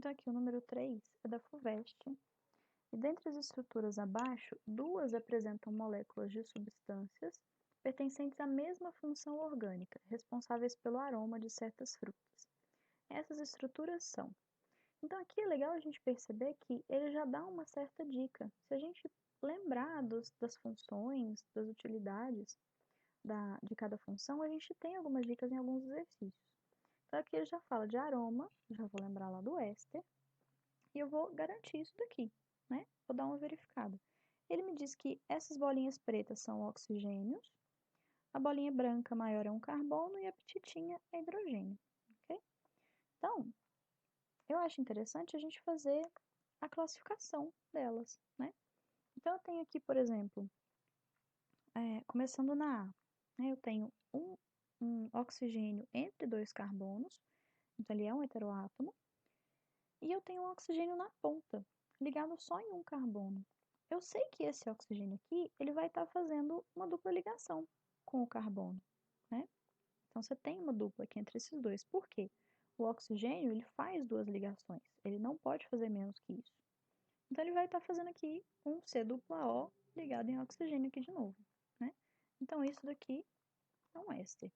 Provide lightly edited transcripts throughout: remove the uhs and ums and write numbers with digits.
Então, aqui o número 3 é da FUVEST. E dentre as estruturas abaixo, duas apresentam moléculas de substâncias pertencentes à mesma função orgânica, responsáveis pelo aroma de certas frutas. Essas estruturas são. Então, aqui é legal a gente perceber que ele já dá uma certa dica. Se a gente lembrar das funções, das utilidades de cada função, a gente tem algumas dicas em alguns exercícios. Então, aqui ele já fala de aroma, já vou lembrar lá do éster, e eu vou garantir isso daqui, né? Vou dar uma verificada. Ele me diz que essas bolinhas pretas são oxigênios, a bolinha branca maior é um carbono e a petitinha é hidrogênio, ok? Então, eu acho interessante a gente fazer a classificação delas, né? Então, eu tenho aqui, por exemplo, começando na A, né? Eu tenho um oxigênio entre dois carbonos, então ele é um heteroátomo, e eu tenho um oxigênio na ponta, ligado só em um carbono. Eu sei que esse oxigênio aqui, ele vai estar fazendo uma dupla ligação com o carbono, né? Então, você tem uma dupla aqui entre esses dois. Por quê? O oxigênio, ele faz duas ligações. Ele não pode fazer menos que isso. Então, ele vai estar fazendo aqui um C+O ligado em oxigênio aqui de novo, né? Então, isso daqui é um éster.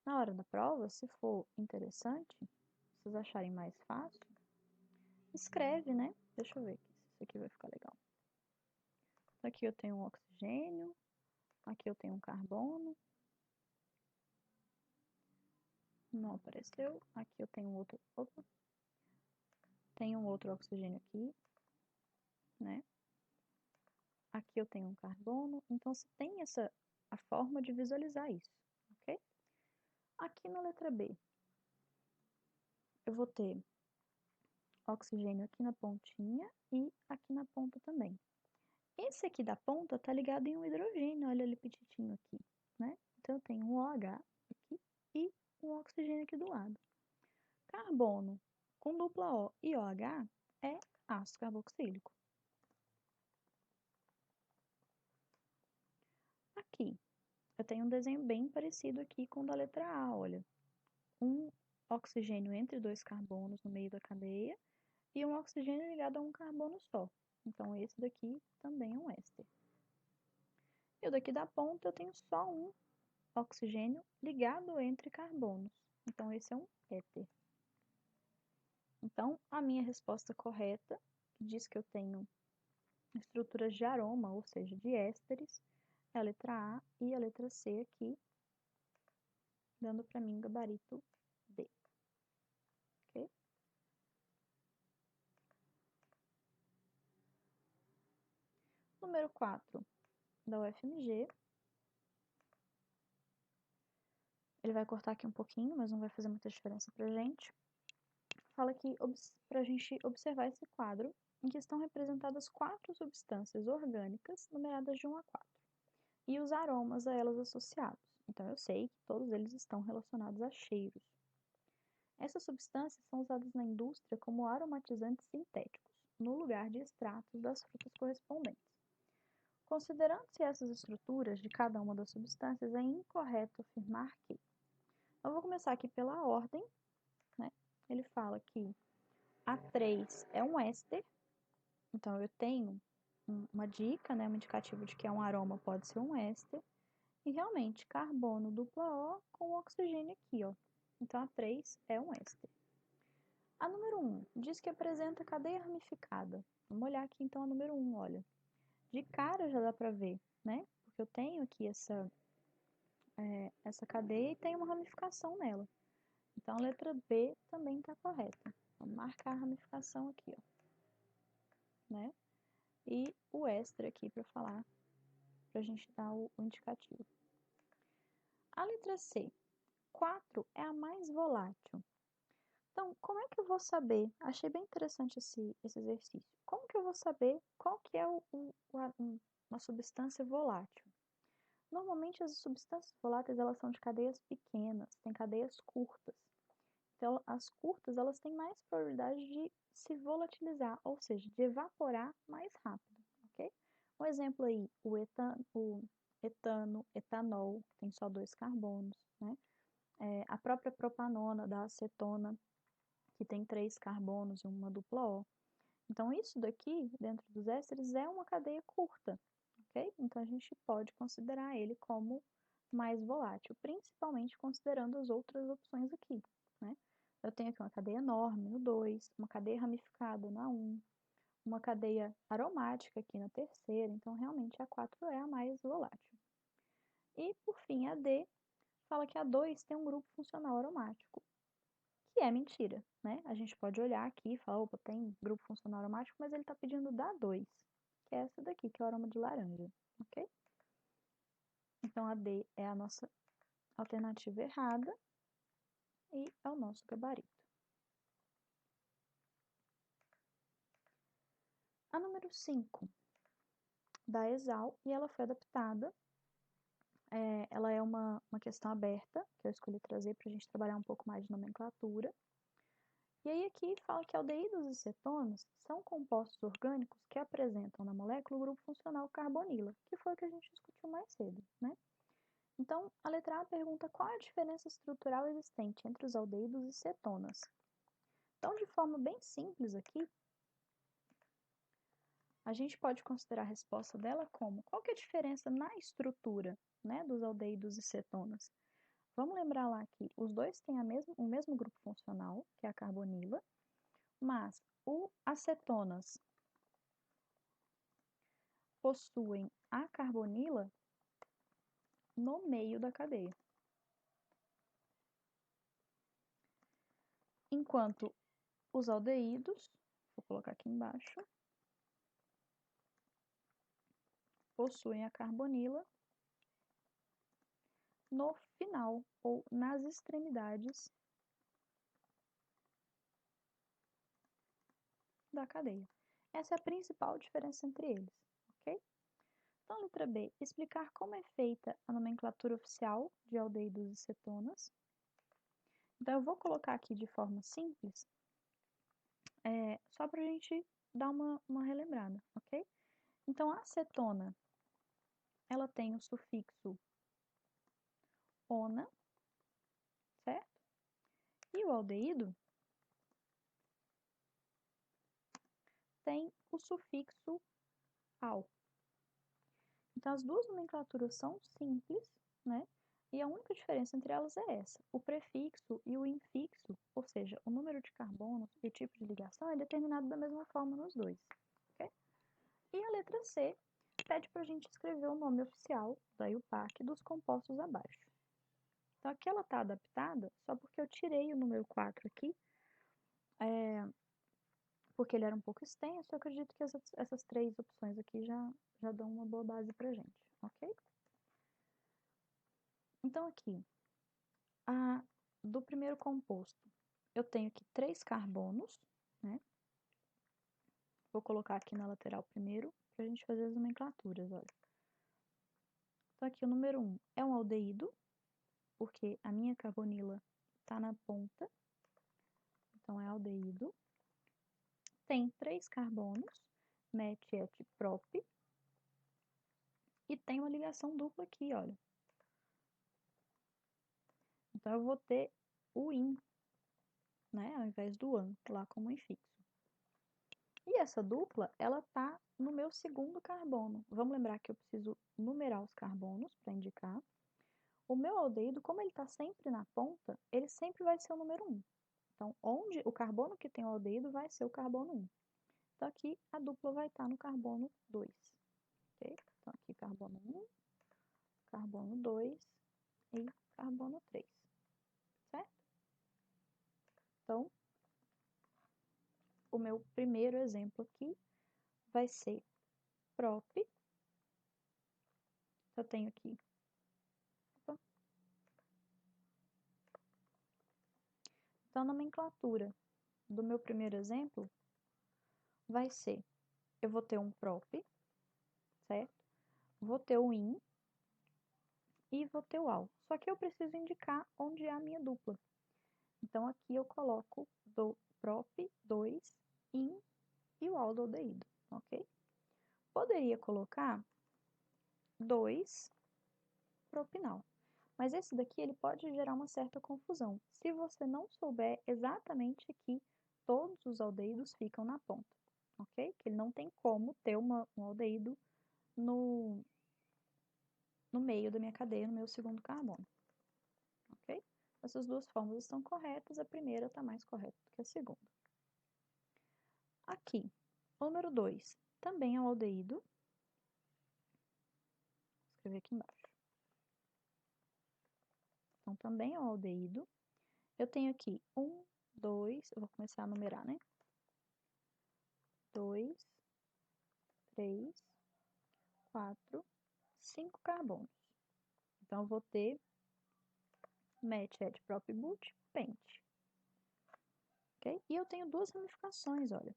Na hora da prova, se for interessante, se vocês acharem mais fácil, escreve, né? Deixa eu ver aqui, se isso aqui vai ficar legal. Então, aqui eu tenho um oxigênio, aqui eu tenho um carbono. Não apareceu. Aqui eu tenho outro. Opa. Tem um outro oxigênio aqui, né? Aqui eu tenho um carbono. Então, você tem a forma de visualizar isso, ok? Aqui na letra B, eu vou ter oxigênio aqui na pontinha e aqui na ponta também. Esse aqui da ponta tá ligado em um hidrogênio, olha ali petitinho aqui, né? Então, eu tenho um OH aqui e um oxigênio aqui do lado. Carbono com dupla O e OH é ácido carboxílico. Aqui, eu tenho um desenho bem parecido aqui com o da letra A, olha. Um oxigênio entre dois carbonos no meio da cadeia e um oxigênio ligado a um carbono só. Então, esse daqui também é um éster. E o daqui da ponta eu tenho só um oxigênio ligado entre carbonos. Então, esse é um éter. Então, a minha resposta correta, que diz que eu tenho estruturas de aroma, ou seja, de ésteres, é a letra A e a letra C aqui, dando para mim gabarito D. Ok? Número 4, da UFMG. Ele vai cortar aqui um pouquinho, mas não vai fazer muita diferença pra gente. Fala aqui pra gente observar esse quadro, em que estão representadas 4 substâncias orgânicas, numeradas de 1 a 4, e os aromas a elas associados. Então, eu sei que todos eles estão relacionados a cheiros. Essas substâncias são usadas na indústria como aromatizantes sintéticos, no lugar de extratos das frutas correspondentes. Considerando-se essas estruturas de cada uma das substâncias, é incorreto afirmar que. Eu vou começar aqui pela ordem, né? Ele fala que A3 é um éster, então eu tenho uma dica, né, um indicativo de que é um aroma, pode ser um éster, e realmente carbono dupla O com oxigênio aqui, ó. Então A3 é um éster. A número 1 diz que apresenta cadeia ramificada. Vamos olhar aqui então a número 1, olha. De cara já dá para ver, né? Porque eu tenho aqui essa cadeia e tem uma ramificação nela. Então, a letra B também está correta. Vamos marcar a ramificação aqui, ó. Né? E o éster aqui para falar, para a gente dar o indicativo. A letra C, 4 é a mais volátil. Então, como é que eu vou saber? Achei bem interessante esse exercício. Como que eu vou saber qual que é uma substância volátil? Normalmente, as substâncias voláteis elas são de cadeias pequenas, têm cadeias curtas. Então, as curtas elas têm mais probabilidade de se volatilizar, ou seja, de evaporar mais rápido, ok? Um exemplo aí, o etano, etanol, que tem só 2 carbonos, né? A própria propanona da acetona que tem 3 carbonos e uma dupla O. Então, isso daqui, dentro dos ésteres, é uma cadeia curta, ok? Então, a gente pode considerar ele como mais volátil, principalmente considerando as outras opções aqui, né? Eu tenho aqui uma cadeia enorme no 2, uma cadeia ramificada na 1, uma cadeia aromática aqui na terceira, então realmente a 4 é a mais volátil. E, por fim, a D fala que a 2 tem um grupo funcional aromático, que é mentira, né? A gente pode olhar aqui e falar, opa, tem grupo funcional aromático, mas ele está pedindo da 2, que é essa daqui, que é o aroma de laranja, ok? Então, a D é a nossa alternativa errada e é o nosso gabarito. A número 5 da ESAL, e ela foi adaptada. Ela é uma questão aberta, que eu escolhi trazer para a gente trabalhar um pouco mais de nomenclatura. E aí aqui fala que aldeídos e cetonas são compostos orgânicos que apresentam na molécula o grupo funcional carbonila, que foi o que a gente discutiu mais cedo, né? Então, a letra A pergunta qual a diferença estrutural existente entre os aldeídos e cetonas. Então, de forma bem simples aqui, a gente pode considerar a resposta dela como qual que é a diferença na estrutura, né, dos aldeídos e cetonas. Vamos lembrar lá que os dois têm o mesmo grupo funcional, que é a carbonila, mas as cetonas possuem a carbonila no meio da cadeia. Enquanto os aldeídos, vou colocar aqui embaixo, possuem a carbonila no final ou nas extremidades da cadeia. Essa é a principal diferença entre eles, ok? Então, letra B, explicar como é feita a nomenclatura oficial de aldeídos e cetonas. Então, eu vou colocar aqui de forma simples, só para a gente dar uma relembrada, ok? Então, a cetona, ela tem o sufixo ona, certo? E o aldeído tem o sufixo al. Então, as duas nomenclaturas são simples, né? E a única diferença entre elas é essa. O prefixo e o infixo, ou seja, o número de carbonos e o tipo de ligação é determinado da mesma forma nos dois, ok? E a letra C pede para a gente escrever o nome oficial da IUPAC dos compostos abaixo. Então, aqui ela está adaptada só porque eu tirei o número 4 aqui, porque ele era um pouco extenso. Eu acredito que essas 3 opções aqui já dão uma boa base para a gente, ok? Então, aqui, do primeiro composto, eu tenho aqui 3 carbonos, né? Vou colocar aqui na lateral primeiro, para a gente fazer as nomenclaturas, olha. Então, aqui o número 1 é um aldeído, porque a minha carbonila está na ponta, então é aldeído. Tem 3 carbonos, met, et, prop, e tem uma ligação dupla aqui, olha. Então, eu vou ter o in, né, ao invés do an, lá como infixo. E essa dupla, ela tá no meu segundo carbono. Vamos lembrar que eu preciso numerar os carbonos para indicar. O meu aldeído, como ele está sempre na ponta, ele sempre vai ser o número 1. Então, onde o carbono que tem o aldeído vai ser o carbono 1. Então, aqui a dupla vai estar no carbono 2. Ok? Então, aqui carbono 1, carbono 2 e carbono 3. Certo? Então, o meu primeiro exemplo aqui vai ser prop. Eu tenho aqui. Então, a nomenclatura do meu primeiro exemplo vai ser, eu vou ter um prop, certo? Vou ter o in e vou ter o al. Só que eu preciso indicar onde é a minha dupla. Então, aqui eu coloco do prop 2, in e o al do aldeído, ok? Poderia colocar 2 propinal. Mas esse daqui, ele pode gerar uma certa confusão, se você não souber exatamente que todos os aldeídos ficam na ponta, ok? Que ele não tem como ter um aldeído no meio da minha cadeia, no meu segundo carbono, ok? Essas duas fórmulas estão corretas, a primeira está mais correta do que a segunda. Aqui, o número 2 também é um aldeído. Vou escrever aqui embaixo. Então, também é um aldeído. Eu tenho aqui 1, 2, eu vou começar a numerar, né? 2, 3, 4, 5 carbonos. Então, eu vou ter match, add, prop, boot, pente. Ok? E eu tenho duas ramificações, olha.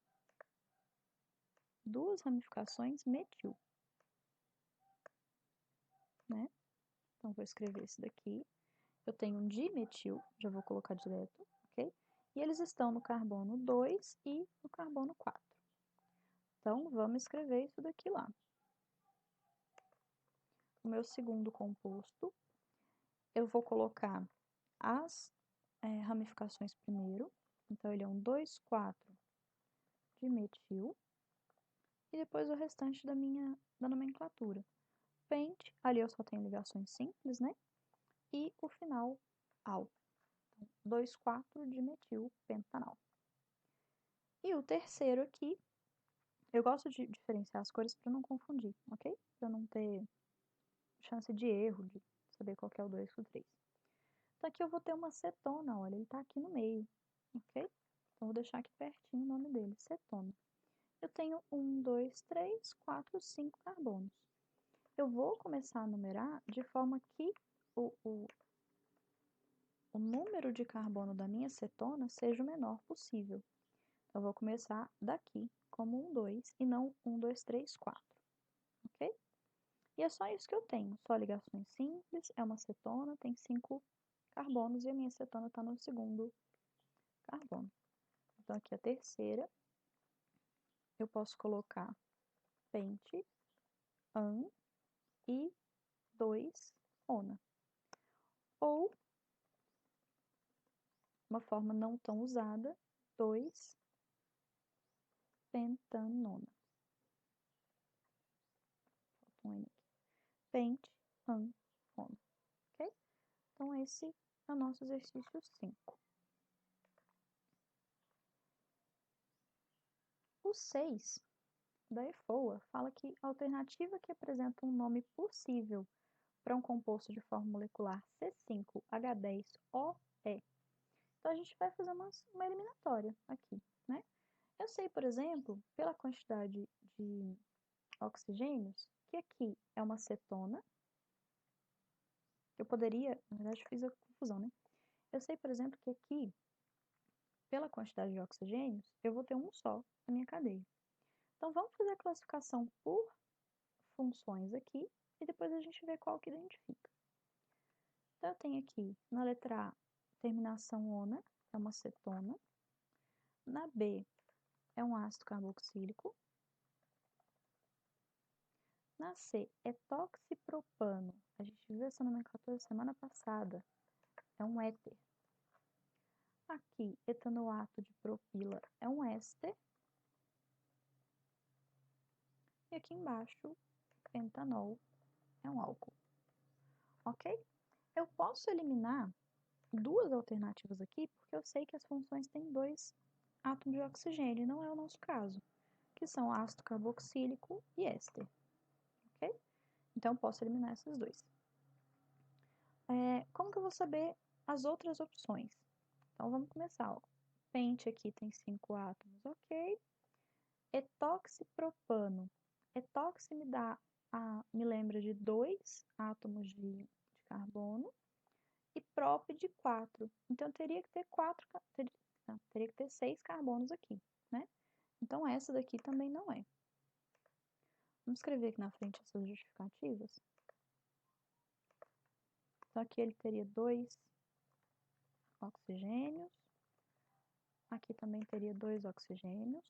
Duas ramificações metil. Né? Então, vou escrever esse daqui. Eu tenho um dimetil, já vou colocar direto, ok? E eles estão no carbono 2 e no carbono 4. Então, vamos escrever isso daqui lá. O meu segundo composto, eu vou colocar as ramificações primeiro. Então, ele é um 2,4 dimetil. E depois o restante da nomenclatura. Pente, ali eu só tenho ligações simples, né? E o final, al. 2,4 dimetil pentanal. E o terceiro aqui, eu gosto de diferenciar as cores para não confundir, ok? Para não ter chance de erro, de saber qual que é o 2 e o 3. Então aqui eu vou ter uma cetona, olha, ele está aqui no meio, ok? Então vou deixar aqui pertinho o nome dele, cetona. Eu tenho 1, 2, 3, 4, 5 carbonos. Eu vou começar a numerar de forma que o número de carbono da minha cetona seja o menor possível. Eu vou começar daqui, como 1, 2, e não 1, 2, 3, 4, ok? E é só isso que eu tenho, só ligações simples, é uma cetona, tem 5 carbonos, e a minha cetona está no segundo carbono. Então, aqui a terceira, eu posso colocar pente, an e 2 ona. Ou, uma forma não tão usada, 2 pentanona. Falta um N aqui. Pente, an, ona. Ok? Então, esse é o nosso exercício 5. O 6 da EFOA fala que a alternativa que apresenta um nome possível para um composto de forma molecular C5H10OE. Então, a gente vai fazer uma eliminatória aqui, né? Eu sei, por exemplo, pela quantidade de oxigênios, que aqui é uma cetona. Eu poderia, na verdade, fiz a confusão, né? Eu sei, por exemplo, que aqui, pela quantidade de oxigênios, eu vou ter um só na minha cadeia. Então, vamos fazer a classificação por funções aqui e depois a gente vê qual que identifica. Então, eu tenho aqui, na letra A, terminação ona, é uma cetona. Na B, é um ácido carboxílico. Na C, etoxipropano. A gente viu essa nomenclatura semana passada. É um éter. Aqui, etanoato de propila é um éster. E aqui embaixo, pentanol é um álcool. Ok? Eu posso eliminar duas alternativas aqui, porque eu sei que as funções têm 2 átomos de oxigênio, e não é o nosso caso, que são ácido carboxílico e éster. Ok? Então, eu posso eliminar esses dois. Como que eu vou saber as outras opções? Então, vamos começar. Ó. Pente aqui tem 5 átomos, ok. Etoxipropano. Etoxi me lembra de 2 átomos de carbono e prop de 4. Então, teria que ter 6 carbonos aqui, né? Então, essa daqui também não é. Vamos escrever aqui na frente essas justificativas. Então, aqui ele teria 2 oxigênios. Aqui também teria 2 oxigênios.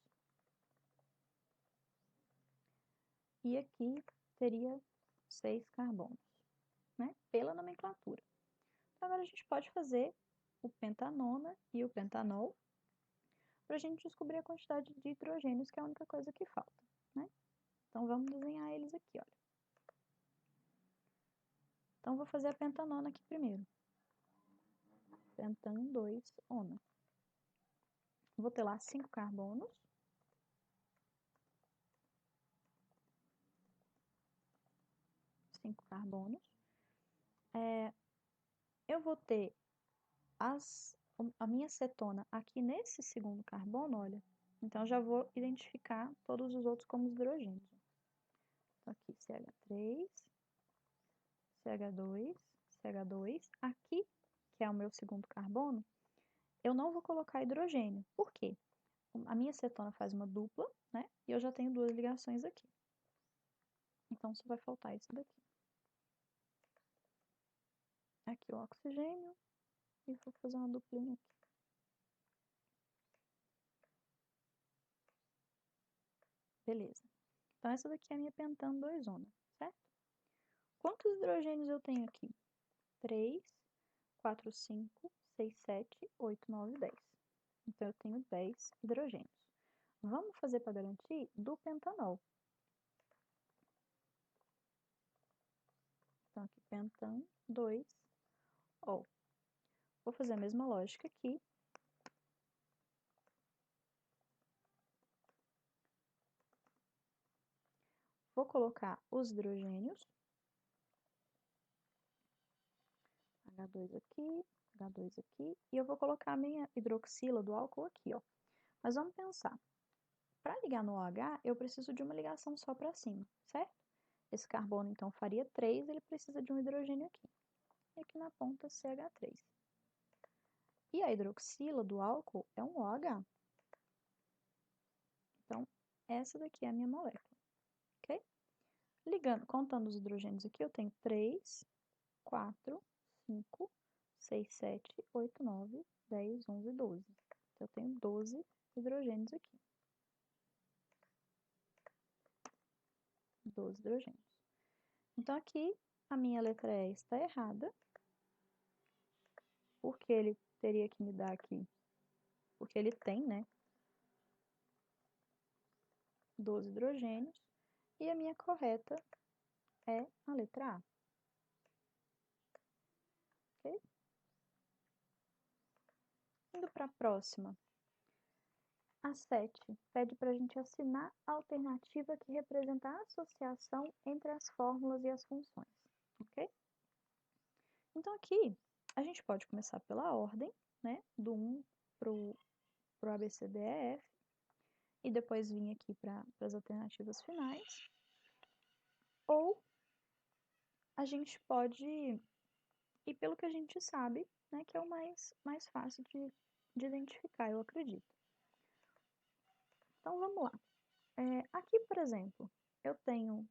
E aqui teria 6 carbonos, né? Pela nomenclatura. Agora a gente pode fazer o pentanona e o pentanol para a gente descobrir a quantidade de hidrogênios, que é a única coisa que falta, né? Então, vamos desenhar eles aqui, olha. Então, vou fazer a pentanona aqui primeiro. Pentan 2-ona. Vou ter lá 5 carbonos. Eu vou ter a minha cetona aqui nesse segundo carbono, olha. Então, já vou identificar todos os outros como hidrogênios. Então, aqui CH3, CH2, CH2. Aqui, que é o meu segundo carbono, eu não vou colocar hidrogênio. Por quê? A minha cetona faz uma dupla, né? E eu já tenho 2 ligações aqui. Então, só vai faltar isso daqui. Aqui o oxigênio. E vou fazer uma duplinha aqui. Beleza. Então, essa daqui é a minha pentano 2-ona, certo? Quantos hidrogênios eu tenho aqui? 3, 4, 5, 6, 7, 8, 9, 10. Então, eu tenho 10 hidrogênios. Vamos fazer para garantir do pentanol. Então, aqui, pentan 2-ol. Vou fazer a mesma lógica aqui. Vou colocar os hidrogênios. H2 aqui, H2 aqui. E eu vou colocar a minha hidroxila do álcool aqui, ó. Mas vamos pensar. Para ligar no OH, eu preciso de uma ligação só para cima, certo? Esse carbono, então, faria 3, ele precisa de um hidrogênio aqui. E aqui na ponta, CH3. E a hidroxila do álcool é um OH. Então, essa daqui é a minha molécula, ok? Ligando, contando os hidrogênios aqui, eu tenho 3, 4, 5, 6, 7, 8, 9, 10, 11, 12. Então, eu tenho 12 hidrogênios aqui. 12 hidrogênios. Então, aqui, a minha letra E está errada, porque ele teria que me dar aqui, porque ele tem, né, 12 hidrogênios, e a minha correta é a letra A. Ok? Indo para a próxima. A 7 pede para a gente assinar a alternativa que representa a associação entre as fórmulas e as funções, ok? Então, aqui, a gente pode começar pela ordem, né, do 1 para o ABCDEF, e depois vir aqui para as alternativas finais, ou a gente pode ir pelo que a gente sabe, né, que é o mais fácil de identificar, eu acredito. Então, vamos lá. Aqui, por exemplo, eu tenho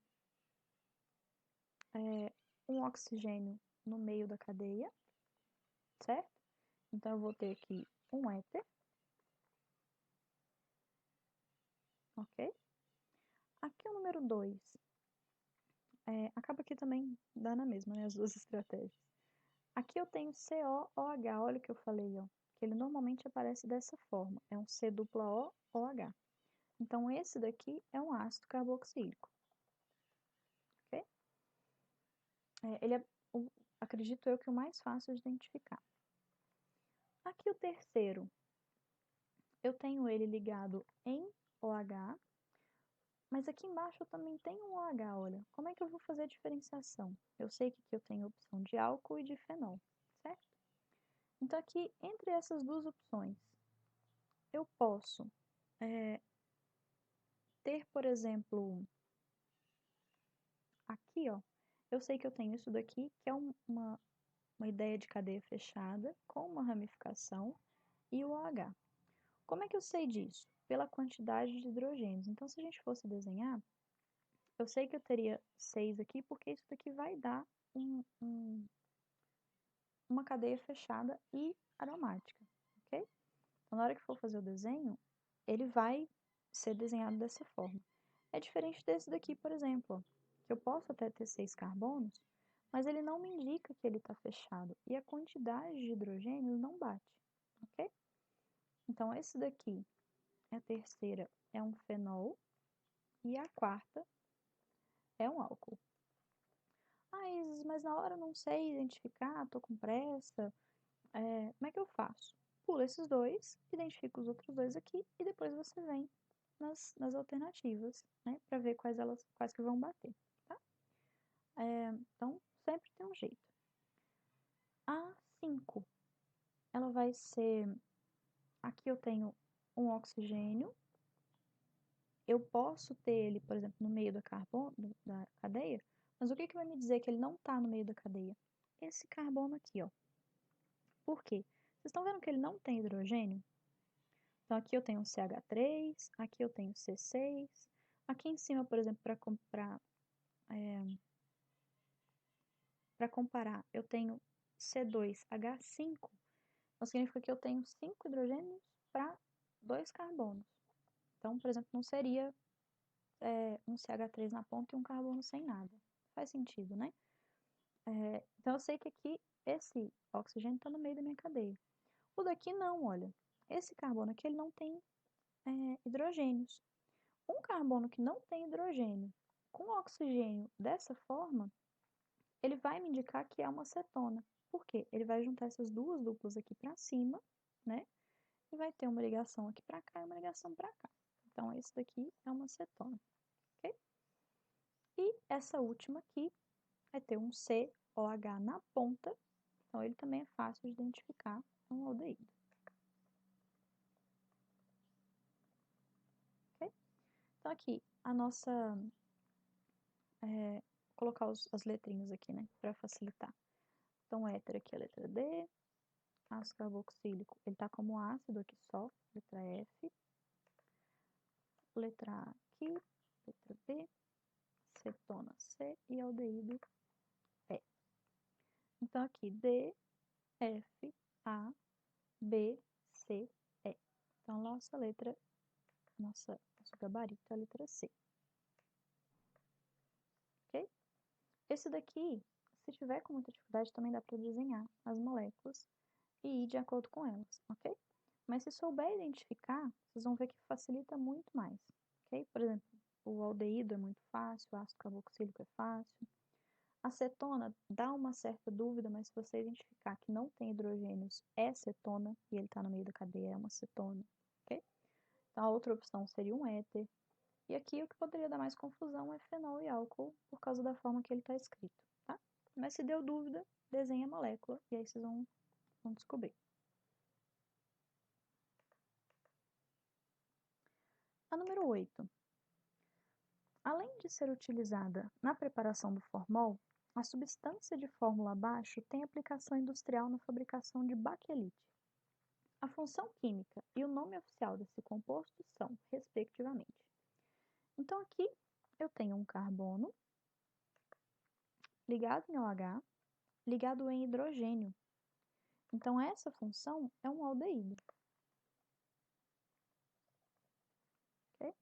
um oxigênio no meio da cadeia, certo? Então, eu vou ter aqui um éter, ok? Aqui o número 2, acaba que também dá na mesma, né, as duas estratégias. Aqui eu tenho COOH, olha o que eu falei, ó, que ele normalmente aparece dessa forma, é um C dupla O, OH. Então, esse daqui é um ácido carboxílico, ok? Ele é, acredito eu, que o mais fácil de identificar. Aqui o terceiro, eu tenho ele ligado em OH, mas aqui embaixo eu também tenho um OH, olha. Como é que eu vou fazer a diferenciação? Eu sei que aqui eu tenho a opção de álcool e de fenol, certo? Então, aqui, entre essas duas opções, eu posso ter, por exemplo, aqui, ó, eu sei que eu tenho isso daqui, que é uma ideia de cadeia fechada com uma ramificação e o OH. Como é que eu sei disso? Pela quantidade de hidrogênios. Então, se a gente fosse desenhar, eu sei que eu teria 6 aqui, porque isso daqui vai dar uma cadeia fechada e aromática, ok? Então, na hora que for fazer o desenho, ele vai ser desenhado dessa forma. É diferente desse daqui, por exemplo, ó, que eu posso até ter 6 carbonos, mas ele não me indica que ele está fechado. E a quantidade de hidrogênios não bate, ok? Então, esse daqui, a terceira, é um fenol. E a quarta é um álcool. Ah, Isis, mas na hora eu não sei identificar, tô com pressa. Como é que eu faço? Pula esses dois, identifica os outros dois aqui e depois você vem nas alternativas, né? Para ver quais que vão bater, tá? Então, sempre tem um jeito. A 5, ela vai ser... Aqui eu tenho um oxigênio. Eu posso ter ele, por exemplo, no meio da cadeia, mas o que vai me dizer que ele não está no meio da cadeia? Esse carbono aqui, ó. Por quê? Vocês estão vendo que ele não tem hidrogênio? Então, aqui eu tenho CH3, aqui eu tenho C6. Aqui em cima, por exemplo, para comparar, eu tenho C2H5. Então, significa que eu tenho 5 hidrogênios para 2 carbonos. Então, por exemplo, não seria um CH3 na ponta e um carbono sem nada. Faz sentido, né? Então, eu sei que aqui esse oxigênio está no meio da minha cadeia. O daqui não, olha. Esse carbono aqui, ele não tem hidrogênios. Um carbono que não tem hidrogênio com oxigênio dessa forma, ele vai me indicar que é uma cetona. Por quê? Ele vai juntar essas duas duplas aqui para cima, né? E vai ter uma ligação aqui para cá e uma ligação para cá. Então, esse daqui é uma cetona, ok? E essa última aqui vai ter um COH na ponta, então ele também é fácil de identificar um aldeído. Ok? Então, aqui, a nossa... vou colocar as letrinhas aqui, né, para facilitar. Então, o éter aqui é a letra D, ácido carboxílico, ele tá como ácido aqui só, letra F, letra A aqui, letra B, cetona C e aldeído E. Então, aqui D, F, A, B, C, E. Então, nosso gabarito é a letra C. Ok? Esse daqui, se tiver com muita dificuldade, também dá para desenhar as moléculas e ir de acordo com elas, ok? Mas se souber identificar, vocês vão ver que facilita muito mais, ok? Por exemplo, o aldeído é muito fácil, o ácido carboxílico é fácil. A cetona dá uma certa dúvida, mas se você identificar que não tem hidrogênios, é cetona, e ele está no meio da cadeia, é uma cetona, ok? Então, a outra opção seria um éter. E aqui o que poderia dar mais confusão é fenol e álcool, por causa da forma que ele está escrito, tá? Mas se deu dúvida, desenha a molécula, e aí vocês vão descobrir. A número 8. Além de ser utilizada na preparação do formol, a substância de fórmula abaixo tem aplicação industrial na fabricação de baquelite. A função química e o nome oficial desse composto são, respectivamente. Então, aqui eu tenho um carbono ligado em OH, ligado em hidrogênio. Então, essa função é um aldeído. Ok? Vou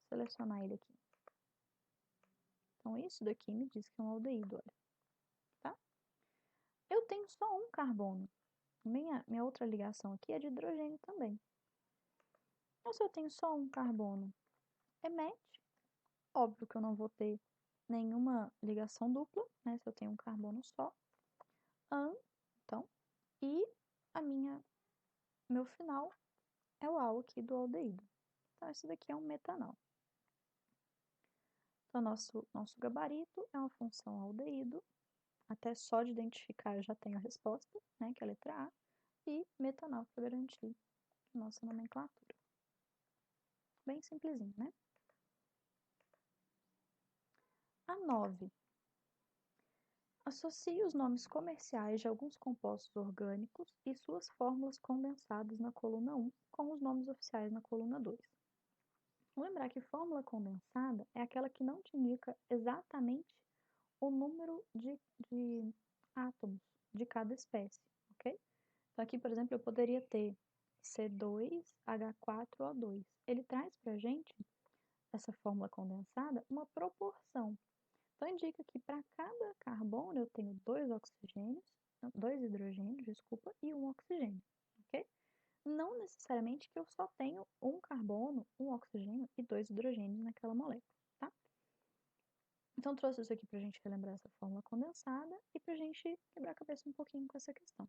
selecionar ele aqui. Então, isso daqui me diz que é um aldeído, olha. Tá? Eu tenho só um carbono. Minha outra ligação aqui é de hidrogênio também. Então, se eu tenho só um carbono, é match. Óbvio que eu não vou ter nenhuma ligação dupla, né? Se eu tenho um carbono só. Então, e meu final é o AL aqui do aldeído. Então, esse daqui é um metanol. Então, nosso gabarito é uma função aldeído. Até só de identificar eu já tenho a resposta, né? Que é a letra A. E metanol para garantir a nossa nomenclatura. Bem simplesinho, né? A 9. Associe os nomes comerciais de alguns compostos orgânicos e suas fórmulas condensadas na coluna 1 com os nomes oficiais na coluna 2. Vamos lembrar que fórmula condensada é aquela que não te indica exatamente o número de átomos de cada espécie, ok? Então, aqui, por exemplo, eu poderia ter C2H4O2. Ele traz para a gente, essa fórmula condensada, uma proporção. Então, indica que para cada carbono eu tenho dois hidrogênios, desculpa, e um oxigênio, ok? Não necessariamente que eu só tenho um carbono, um oxigênio e dois hidrogênios naquela molécula, tá? Então, trouxe isso aqui para a gente relembrar essa fórmula condensada e para a gente quebrar a cabeça um pouquinho com essa questão.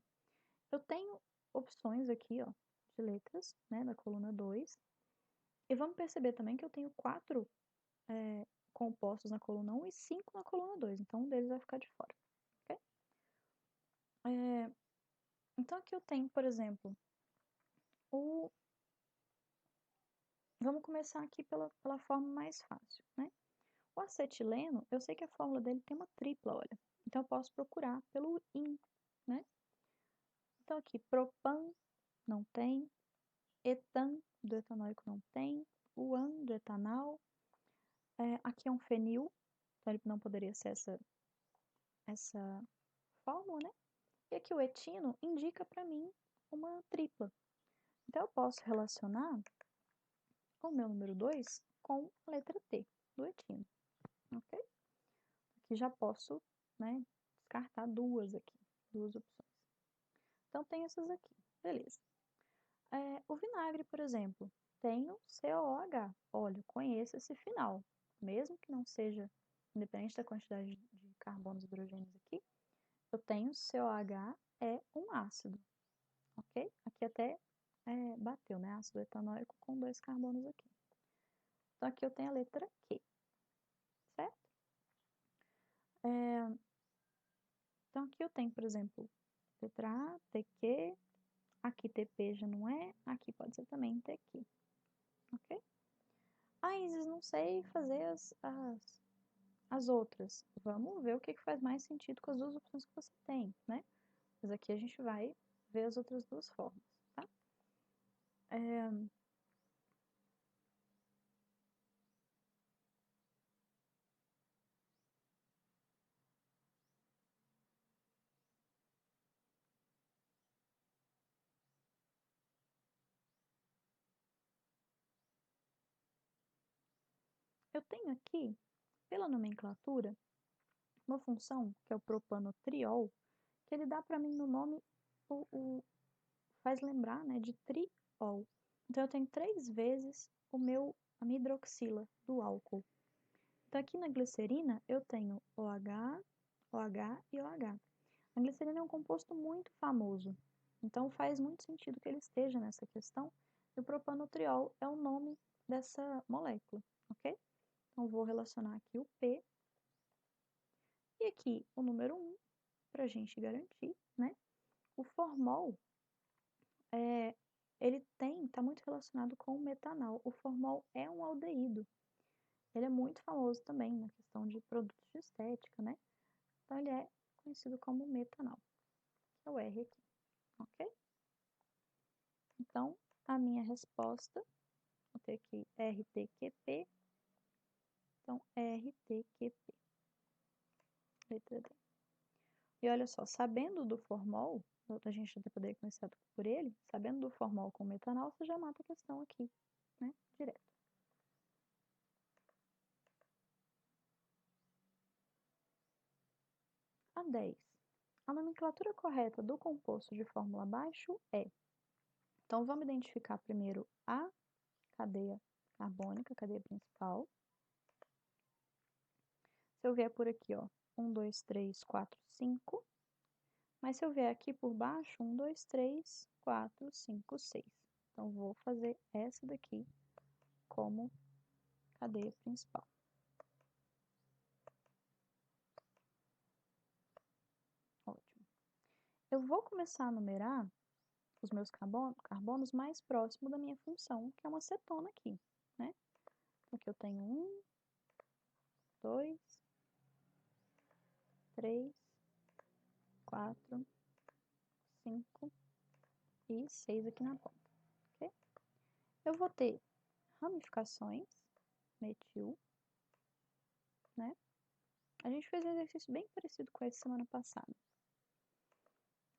Eu tenho opções aqui, ó, de letras, né, da coluna 2. E vamos perceber também que eu tenho 4 compostos na coluna 1 e 5 na coluna 2. Então, um deles vai ficar de fora, ok? Então, aqui eu tenho, por exemplo, vamos começar aqui pela forma mais fácil, né? O acetileno, eu sei que a fórmula dele tem uma tripla, olha. Então, eu posso procurar pelo IN, né? Então, aqui, propan não tem, etan do etanóico não tem, o an do etanal, aqui é um fenil, então ele não poderia ser essa fórmula, né? E aqui o etino indica para mim uma tripla. Então, eu posso relacionar o meu número 2 com a letra T do etino, ok? Aqui já posso, né, descartar duas opções. Então, tem essas aqui, beleza. O vinagre, por exemplo, tem o COOH. Olha, eu conheço esse final. Mesmo que não seja, independente da quantidade de carbonos e hidrogênios aqui, eu tenho COH é um ácido, ok? Aqui até bateu, né? Ácido etanóico com 2 carbonos aqui. Então, aqui eu tenho a letra Q, certo? Então, aqui eu tenho, por exemplo, letra A, TQ, aqui TP já não é, aqui pode ser também TQ, ok? Isis, não sei fazer as outras. Vamos ver o que faz mais sentido com as duas opções que você tem, né? Mas aqui a gente vai ver as outras duas formas, tá? Eu tenho aqui, pela nomenclatura, uma função que é o propanotriol, que ele dá para mim no nome, faz lembrar, né, de triol. Então, eu tenho 3 vezes a minha hidroxila do álcool. Então, aqui na glicerina, eu tenho OH, OH e OH. A glicerina é um composto muito famoso, então faz muito sentido que ele esteja nessa questão. E o propanotriol é o nome dessa molécula, ok? Então, vou relacionar aqui o P. E aqui o número 1, para a gente garantir, né? O formol, ele está muito relacionado com o metanal. O formol é um aldeído. Ele é muito famoso também na questão de produtos de estética, né? Então, ele é conhecido como metanal, que é o R aqui, ok? Então, a minha resposta, vou ter aqui RTQP, então RTQP, letra D. E olha só, sabendo do formol, a gente até poderia começar por ele, sabendo do formol com metanal, você já mata a questão aqui, né, direto. A 10. A nomenclatura correta do composto de fórmula abaixo é. Então, vamos identificar primeiro a cadeia carbônica, a cadeia principal. Se eu vier por aqui, ó, 1, 2, 3, 4, 5. Mas se eu vier aqui por baixo, 1, 2, 3, 4, 5, 6. Então, vou fazer essa daqui como cadeia principal. Ótimo. Eu vou começar a numerar os meus carbonos mais próximo da minha função, que é uma cetona aqui, né? Aqui eu tenho 1, 2, 3, 4, 5 e 6 aqui na ponta, ok? Eu vou ter ramificações, metil, né? A gente fez um exercício bem parecido com esse semana passada.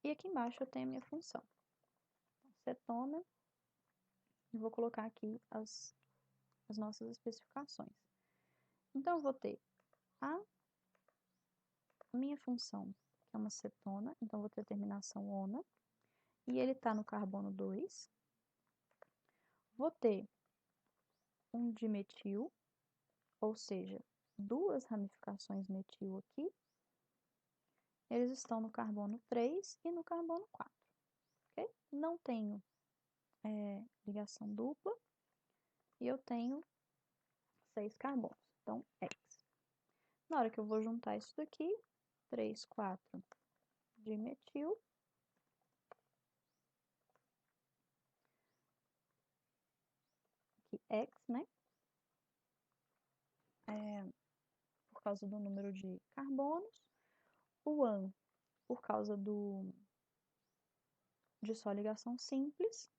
E aqui embaixo eu tenho a minha função. Então, cetona, e vou colocar aqui as nossas especificações. Então, eu vou ter a minha função, que é uma cetona, então vou ter a terminação ona, e ele está no carbono 2. Vou ter um dimetil, ou seja, duas ramificações metil aqui. Eles estão no carbono 3 e no carbono 4, ok? Não tenho ligação dupla e eu tenho 6 carbonos, então X. Na hora que eu vou juntar isso daqui, 3, 4 dimetil, aqui X, né? Por causa do número de carbonos. O AN, por causa de só ligação simples.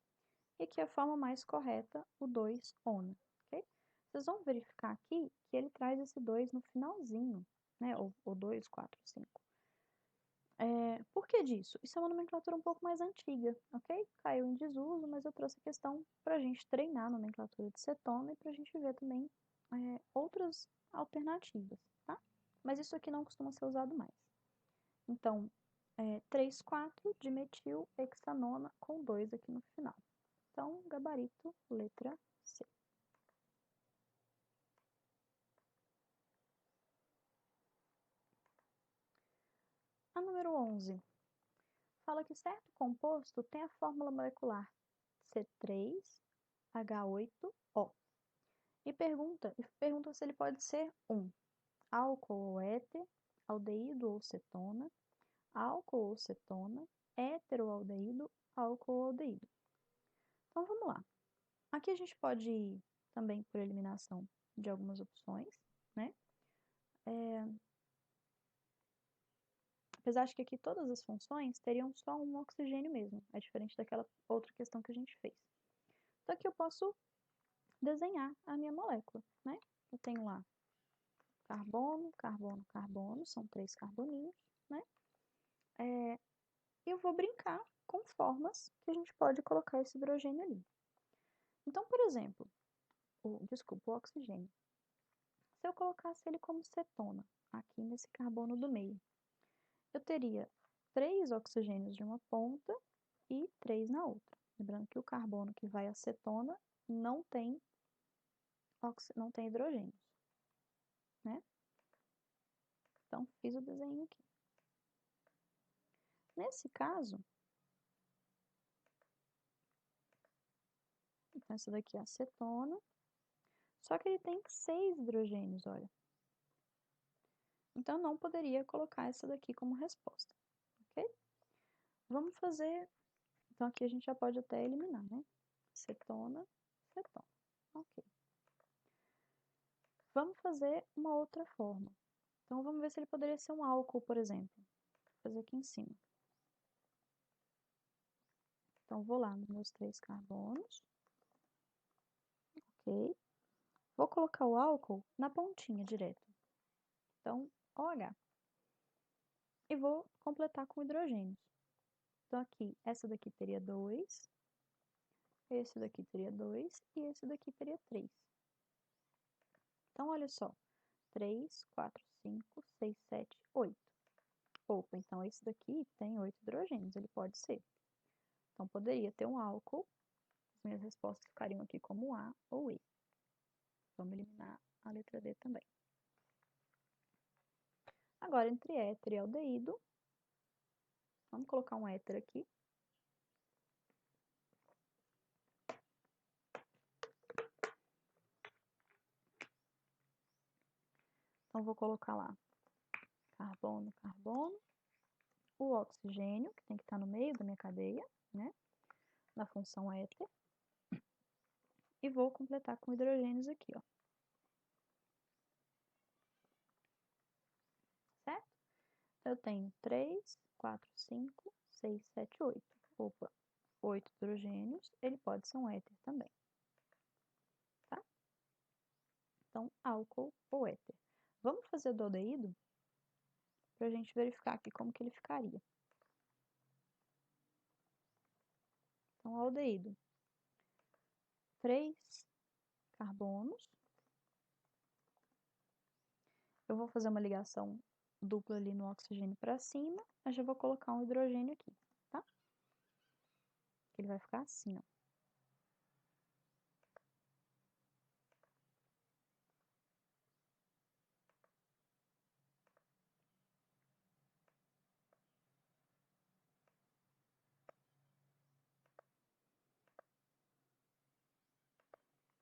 E aqui a forma mais correta, o 2 ona, ok? Vocês vão verificar aqui que ele traz esse 2 no finalzinho, né? O 2, 4, 5. Por que disso? Isso é uma nomenclatura um pouco mais antiga, ok? Caiu em desuso, mas eu trouxe a questão para a gente treinar a nomenclatura de cetona e para a gente ver também outras alternativas, tá? Mas isso aqui não costuma ser usado mais. Então, 3, 4 dimetil hexanona com 2 aqui no final. Então, gabarito, letra C. A número 11 fala que certo composto tem a fórmula molecular C3H8O. E pergunta se ele pode ser um álcool ou éter, aldeído ou cetona, álcool ou cetona, éter ou aldeído, álcool ou aldeído. Então, vamos lá. Aqui a gente pode ir também por eliminação de algumas opções, né? Apesar de que aqui todas as funções teriam só um oxigênio mesmo, é diferente daquela outra questão que a gente fez. Então aqui eu posso desenhar a minha molécula, né? Eu tenho lá carbono, carbono, carbono, são 3 carboninhos, né? E eu vou brincar com formas que a gente pode colocar esse hidrogênio ali. Então, por exemplo, o oxigênio. Se eu colocasse ele como cetona, aqui nesse carbono do meio, eu teria 3 oxigênios de uma ponta e 3 na outra. Lembrando que o carbono que vai à cetona não tem hidrogênios, né? Então, fiz o desenho aqui. Nesse caso, então essa daqui é a acetona, só que ele tem 6 hidrogênios, olha. Então, não poderia colocar essa daqui como resposta, ok? Vamos fazer... Então, aqui a gente já pode até eliminar, né? Cetona, cetona. Ok. Vamos fazer uma outra forma. Então, vamos ver se ele poderia ser um álcool, por exemplo. Vou fazer aqui em cima. Então, vou lá nos meus 3 carbonos. Ok. Vou colocar o álcool na pontinha direto. Então, OH. E vou completar com hidrogênios. Então, aqui, essa daqui teria 2, esse daqui teria 2 e esse daqui teria 3. Então, olha só. 3, 4, 5, 6, 7, 8. Opa, então esse daqui tem 8 hidrogênios, ele pode ser. Então, poderia ter um álcool. As minhas respostas ficariam aqui como A ou E. Vamos eliminar a letra D também. Agora, entre éter e aldeído, vamos colocar um éter aqui. Então, vou colocar lá carbono, carbono, o oxigênio, que tem que estar no meio da minha cadeia, né? Na função éter. E vou completar com hidrogênios aqui, ó. Certo? Então, eu tenho 3, 4, 5, 6, 7, 8. Opa, 8 hidrogênios, ele pode ser um éter também. Tá? Então, álcool ou éter. Vamos fazer do aldeído para a gente verificar aqui como que ele ficaria. Então, aldeído. 3 carbonos. Eu vou fazer uma ligação duplo ali no oxigênio para cima, eu já vou colocar um hidrogênio aqui, tá? Ele vai ficar assim, ó.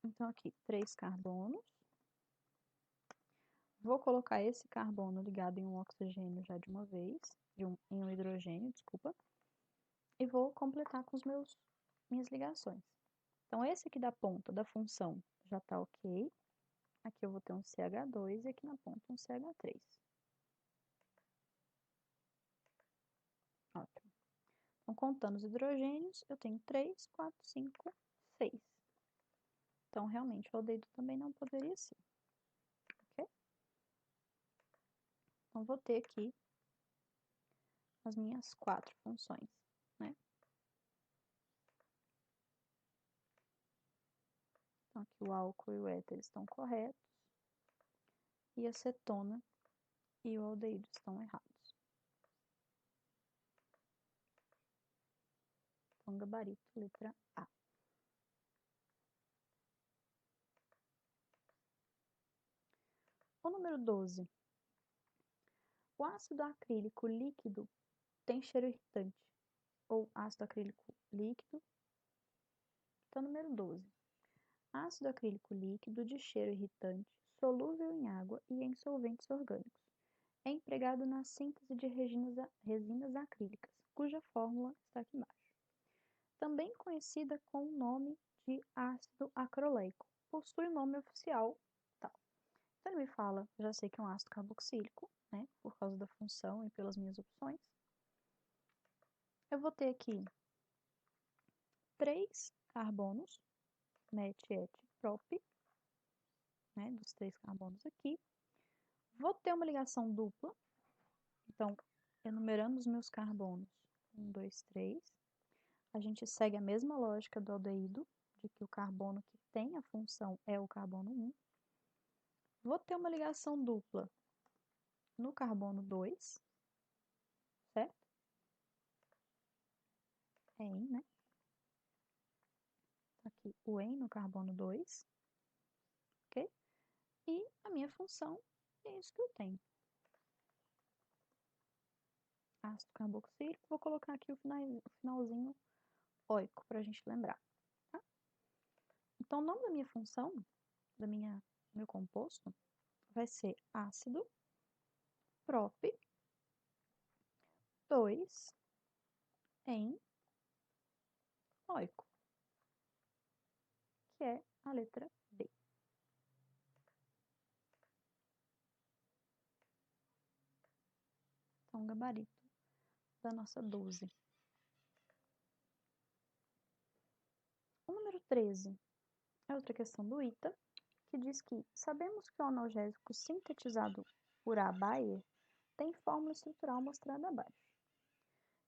Então, aqui, 3 carbonos. Vou colocar esse carbono ligado em um oxigênio já de uma vez, em um hidrogênio, desculpa. E vou completar com minhas ligações. Então, esse aqui da ponta da função já está ok. Aqui eu vou ter um CH2 e aqui na ponta um CH3. Ótimo. Então, contando os hidrogênios, eu tenho 3, 4, 5, 6. Então, realmente, o aldeído também não poderia ser. Ok? Então, vou ter aqui as minhas 4 funções, né? Então, aqui o álcool e o éter estão corretos. E a cetona e o aldeído estão errados. Então, gabarito, letra A. O número 12. O ácido acrílico líquido tem cheiro irritante. Ou ácido acrílico líquido. Então, número 12. Ácido acrílico líquido de cheiro irritante, solúvel em água e em solventes orgânicos. É empregado na síntese de resinas acrílicas, cuja fórmula está aqui embaixo. Também conhecida com o nome de ácido acroleico. Possui o nome oficial tal. Então, ele me fala, já sei que é um ácido carboxílico, né, por causa da função e pelas minhas opções. Eu vou ter aqui 3 carbonos, met, et, prop, né, dos 3 carbonos aqui. Vou ter uma ligação dupla, então, enumerando os meus carbonos, 1, 2, 3. A gente segue a mesma lógica do aldeído, de que o carbono que tem a função é o carbono 1. Vou ter uma ligação dupla no carbono 2, certo? En, né? Aqui o en no carbono 2, ok? E a minha função é isso que eu tenho. Ácido carboxílico, vou colocar aqui o finalzinho oico para a gente lembrar, tá? Então, o nome da minha função, meu composto, vai ser ácido prop 2 em oico, que é a letra B. Então, gabarito da nossa 12. O número 13 é outra questão do ITA, que diz que sabemos que o analgésico sintetizado por A. Bayer tem fórmula estrutural mostrada abaixo.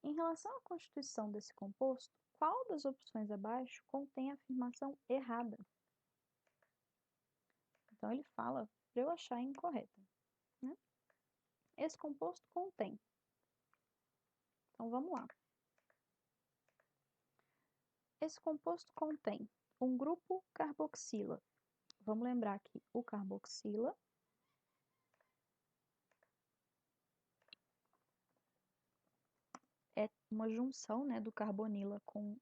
Em relação à constituição desse composto, qual das opções abaixo contém a afirmação errada? Então, ele fala para eu achar incorreta, né? Esse composto contém. Então, vamos lá. Esse composto contém um grupo carboxila. Vamos lembrar que o carboxila é uma junção, né, do carbonila com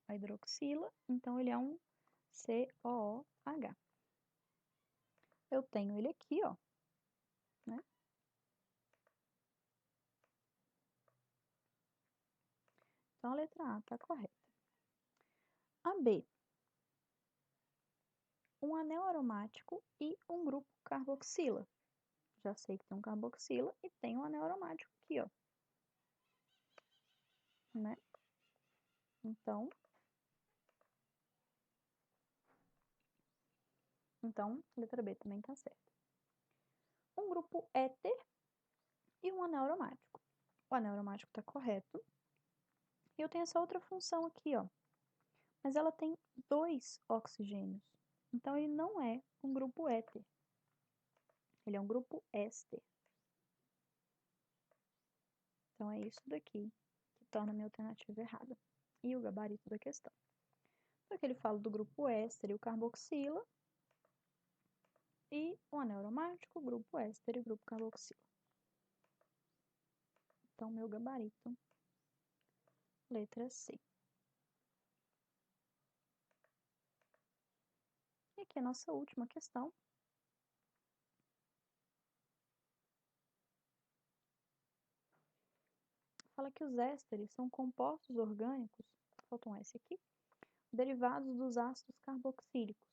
a hidroxila, então ele é um COOH. Eu tenho ele aqui, ó, né? Então a letra A está correta. A B, um anel aromático e um grupo carboxila. Já sei que tem um carboxila e tem um anel aromático aqui, ó, né? Então, letra B também está certa. Um grupo éter e um anel aromático. O anel aromático está correto. E eu tenho essa outra função aqui, ó. Mas ela tem 2 oxigênios. Então, ele não é um grupo éter. Ele é um grupo éster. Então, é isso daqui que torna a minha alternativa errada. E o gabarito da questão. Então, aqui ele fala do grupo éster e o carboxila, e o anel aromático, o grupo éster e o grupo carboxila. Então, meu gabarito, letra C. E aqui a nossa última questão. Fala que os ésteres são compostos orgânicos, falta um S aqui, derivados dos ácidos carboxílicos,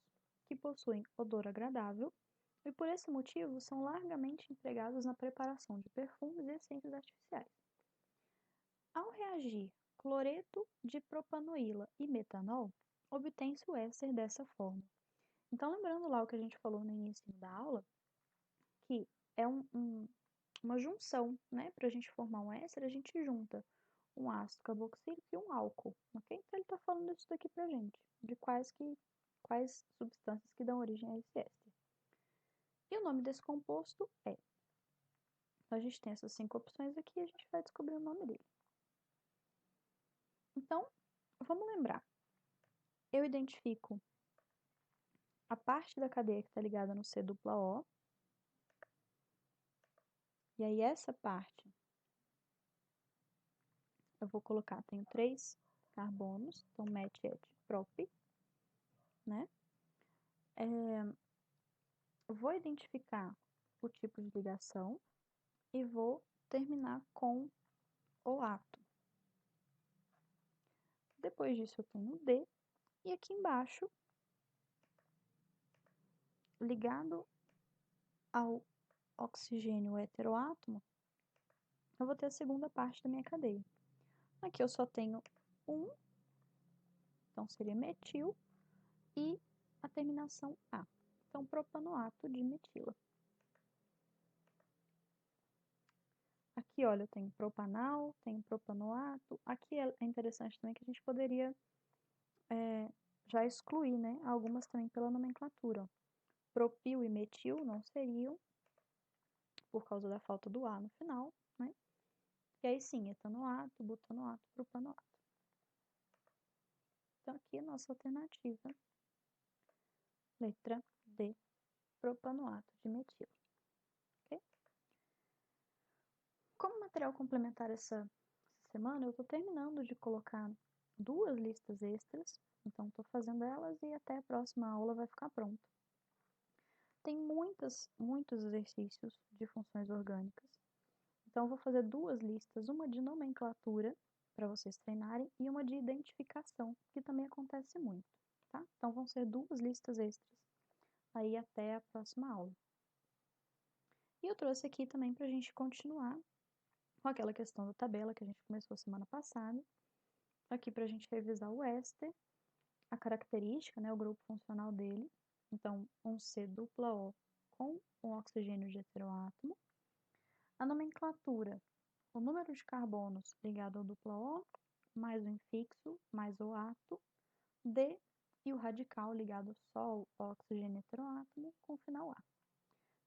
que possuem odor agradável e por esse motivo são largamente empregados na preparação de perfumes e essências artificiais. Ao reagir cloreto de propanoíla e metanol, obtém-se o éster dessa forma. Então, lembrando lá o que a gente falou no início da aula, que é uma junção, né? Para a gente formar um éster, a gente junta um ácido carboxílico e um álcool, ok? Então, ele está falando isso daqui pra gente, de quais substâncias que dão origem a esse éster. E o nome desse composto é. Então, a gente tem essas 5 opções aqui e a gente vai descobrir o nome dele. Então, vamos lembrar. Eu identifico a parte da cadeia que está ligada no C-O. E aí, essa parte, eu vou colocar, tenho 3 carbonos, então met, et, prop, né? Vou identificar o tipo de ligação e vou terminar com o ato. Depois disso, eu tenho o D, e aqui embaixo, ligado ao oxigênio heteroátomo, eu vou ter a segunda parte da minha cadeia. Aqui eu só tenho um, então seria metil, e a terminação A. Então, propanoato de metila. Aqui, olha, eu tenho propanal, tenho propanoato. Aqui é interessante também que a gente poderia já excluir, né? Algumas também pela nomenclatura. Ó. Propil e metil não seriam, por causa da falta do A no final, né? E aí sim, etanoato, butanoato, propanoato. Então, aqui a nossa alternativa, letra D, propanoato de metila. Okay? Como material complementar essa semana, eu estou terminando de colocar 2 listas extras, então estou fazendo elas e até a próxima aula vai ficar pronto. Tem muitos exercícios de funções orgânicas, então eu vou fazer 2 listas, uma de nomenclatura, para vocês treinarem, e uma de identificação, que também acontece muito, tá? Então vão ser 2 listas extras, aí até a próxima aula. E eu trouxe aqui também para a gente continuar com aquela questão da tabela que a gente começou semana passada, aqui para a gente revisar o éster, a característica, né, o grupo funcional dele, então um C-O com um oxigênio de heteroátomo, a nomenclatura, o número de carbonos ligado ao O, mais o infixo, mais o ato, D e o radical ligado só ao oxigênio heteroátomo com o final A.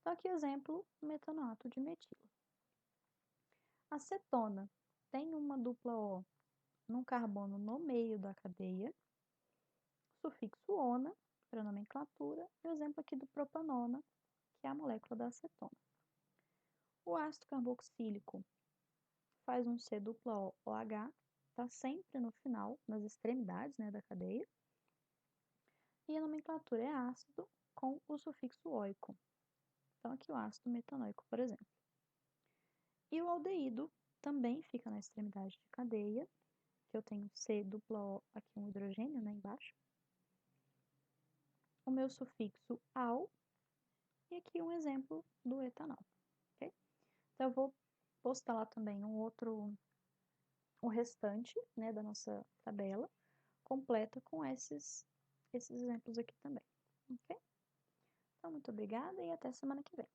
Então, aqui exemplo, metanoato de metila. A cetona tem uma O num carbono no meio da cadeia, sufixo ona, para nomenclatura, e o exemplo aqui do propanona, que é a molécula da acetona. O ácido carboxílico faz um C-OH, está sempre no final, nas extremidades, né, da cadeia. E a nomenclatura é ácido com o sufixo oico. Então, aqui o ácido metanoico, por exemplo. E o aldeído também fica na extremidade de cadeia, que eu tenho C-O, aqui um hidrogênio, né, embaixo. O meu sufixo al, e aqui um exemplo do etanol, ok? Então, eu vou postar lá também o restante, né, da nossa tabela completa com esses exemplos aqui também, ok? Então, muito obrigada e até semana que vem.